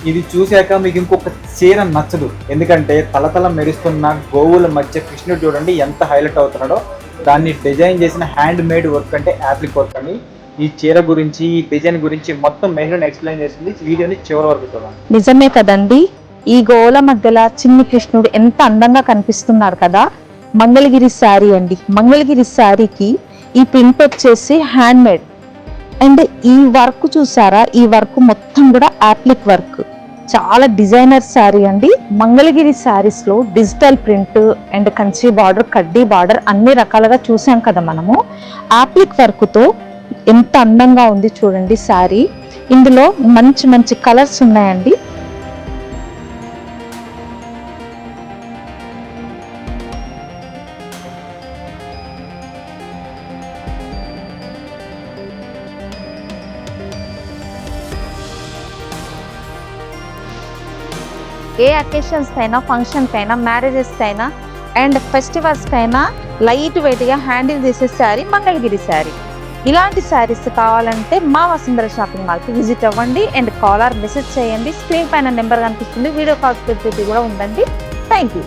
ఇది చూశాక మీకు ఇంకొక చీర నచ్చదు, ఎందుకంటే తలతల మెరుస్తున్న గోవుల మధ్య కృష్ణుడు చూడండి ఎంత హైలైట్ అవుతున్నాడో. దాన్ని డిజైన్ చేసిన హ్యాండ్ మేడ్ వర్క్ అంటే యాప్లిక్ వర్క్ అని. ఈ చీర గురించి, ఈ డిజైన్ గురించి మొత్తం మెహరున్ ఎక్స్ప్లెయిన్ చేస్తుంది. వీడియోని చివరి వరకు చూడండి. నిజమే కదండి, ఈ గోవుల మధ్యలో చిన్ని కృష్ణుడు ఎంత అందంగా కనిపిస్తున్నారు కదా. మంగళగిరి శారీ అండి. మంగళగిరి శారీకి ఈ ప్రింట్ వచ్చేసి హ్యాండ్ మేడ్ అండ్ ఈ వర్క్ చూసారా, ఈ వర్క్ మొత్తం కూడా యాప్లిక్ వర్క్. చాలా డిజైనర్ శారీ అండి. మంగళగిరి శారీస్ లో digital print and Kanchi border, కడ్డీ బార్డర్ అన్ని రకాలుగా చూసాం కదా మనము. యాప్లిక్ వర్క్ తో ఎంత అందంగా ఉంది చూడండి శారీ. ఇందులో మంచి మంచి కలర్స్ ఉన్నాయండి. ఏ అకేషన్స్ కైనా, ఫంక్షన్ కైనా, మ్యారేజెస్ కైనా అండ్ ఫెస్టివల్స్ కైనా లైట్ వెయిట్ గా హ్యాండిల్ చేసే శారీ మంగళగిరి శారీ. ఇలాంటి శారీస్ కావాలంటే మా వసుంధర షాపింగ్ మాల్ కి విజిట్ అవ్వండి అండ్ కాల్ ఆర్ మెసేజ్ చేయండి. స్క్రీన్ పైన నెంబర్ కనిపిస్తుంది, వీడియో కాల్ ఫెసిలిటీ కూడా ఉందండి. Thank you.